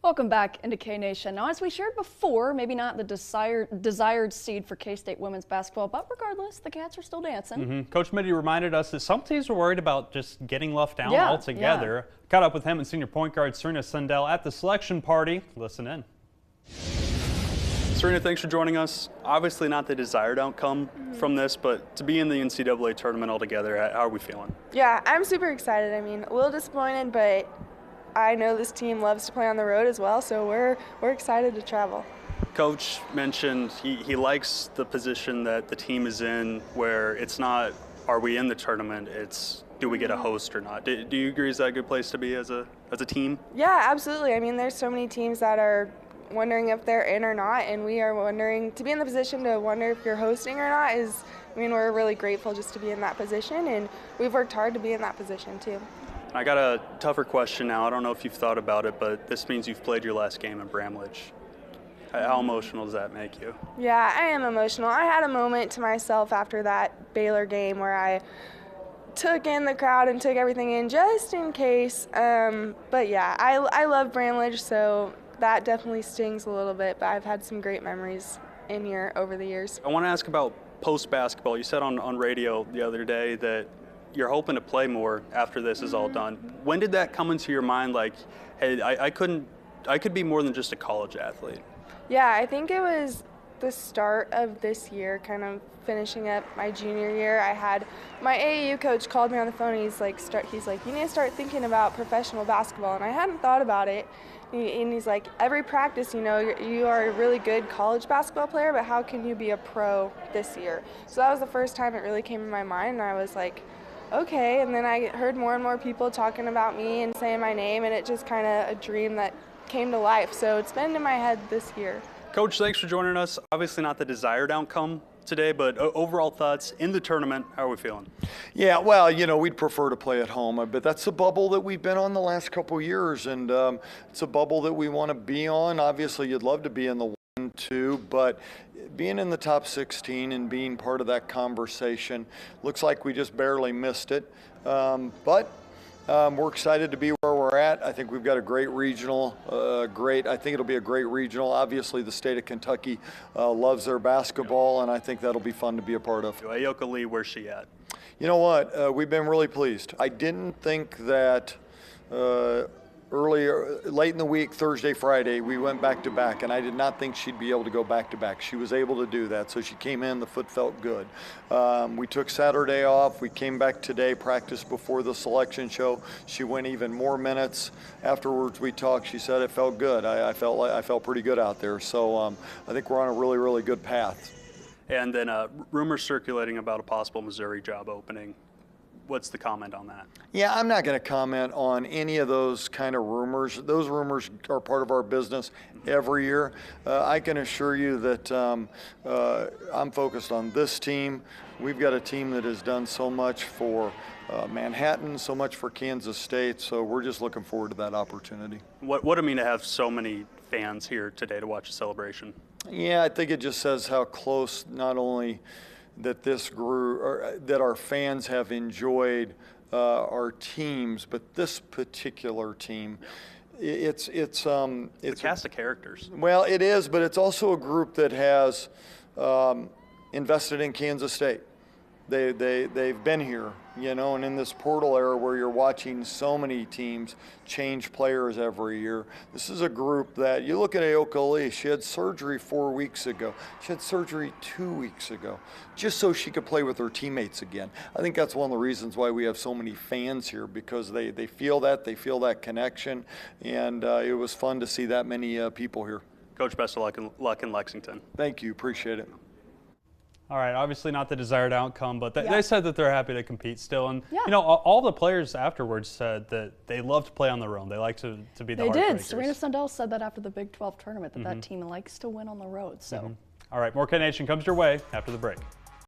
Welcome back into K-Nation. Now, as we shared before, maybe not the desired seed for K-State women's basketball, but regardless, the Cats are still dancing. Coach Mittie reminded us that some teams were worried about just getting left down altogether. Caught up with him and senior point guard Serena Sundell at the selection party. Listen in. Serena, thanks for joining us. Obviously not the desired outcome from this, but to be in the NCAA tournament altogether, how are we feeling? Yeah, I'm super excited. I mean, a little disappointed, but I know this team loves to play on the road as well, so we're excited to travel. Coach mentioned he likes the position that the team is in, where it's not, are we in the tournament, it's do we get a host or not. Do you agree, is that a good place to be as a team? Yeah, absolutely. I mean, there's so many teams that are wondering if they're in or not, and we are wondering, to be in the position to wonder if you're hosting or not is, I mean, we're really grateful just to be in that position, and we've worked hard to be in that position too. I got a tougher question now. I don't know if you've thought about it, but this means you've played your last game in Bramlage. How emotional does that make you? Yeah, I am emotional. I had a moment to myself after that Baylor game where I took in the crowd and took everything in just in case. But yeah, I love Bramlage, so that definitely stings a little bit, but I've had some great memories in here over the years. I want to ask about post-basketball. You said on radio the other day that you're hoping to play more after this is all done. When did that come into your mind, like, hey, I could be more than just a college athlete? Yeah, I think it was the start of this year, kind of finishing up my junior year. I had my AAU coach called me on the phone, and he's like, you need to start thinking about professional basketball, and I hadn't thought about it. And he's like, every practice, you know, you are a really good college basketball player, but how can you be a pro this year? So that was the first time it really came in my mind, and I was like, okay. And then I heard more and more people talking about me and saying my name, and it just kind of a dream that came to life. So it's been in my head this year. Coach, thanks for joining us. Obviously not the desired outcome today, but overall thoughts in the tournament, how are we feeling? Yeah, well, you know, we'd prefer to play at home, but that's the bubble that we've been on the last couple of years, and it's a bubble that we want to be on. Obviously, you'd love to be in the 1-2, but being in the top 16 and being part of that conversation, looks like we just barely missed it. But we're excited to be where we're at. I think we've got a great regional, I think it'll be a great regional. Obviously, the state of Kentucky loves their basketball, and I think that'll be fun to be a part of. Ayoka Lee, where's she at? You know what? We've been really pleased. I didn't think that late in the week, Thursday, Friday, we went back-to-back, and I did not think she'd be able to go back-to-back. She was able to do that, so she came in, the foot felt good. We took Saturday off. We came back today, practiced before the selection show. She went even more minutes. Afterwards, we talked. She said it felt good. I felt pretty good out there, so I think we're on a really, really good path. And then rumors circulating about a possible Missouri job opening. What's the comment on that? Yeah, I'm not going to comment on any of those kind of rumors. Those rumors are part of our business every year. I can assure you that I'm focused on this team. We've got a team that has done so much for Manhattan, so much for Kansas State, so we're just looking forward to that opportunity. What it mean to have so many fans here today to watch the celebration? Yeah, I think it just says how close not only that this group, or that our fans have enjoyed our teams, but this particular team, it's a cast of characters. Well, it is, but it's also a group that has invested in Kansas State. They've been here, you know, and in this portal era where you're watching so many teams change players every year, this is a group that, you look at Ayoka Lee, she had surgery 4 weeks ago. She had surgery 2 weeks ago, just so she could play with her teammates again. I think that's one of the reasons why we have so many fans here, because they feel that connection, and it was fun to see that many people here. Coach, best of luck in Lexington. Thank you, appreciate it. All right, obviously not the desired outcome, but they said that they're happy to compete still. And, you know, all the players afterwards said that they love to play on the road. They like to be the heartbreakers. They did. Serena Sundell said that after the Big 12 tournament, that that team likes to win on the road. So. All right, more K-Nation comes your way after the break.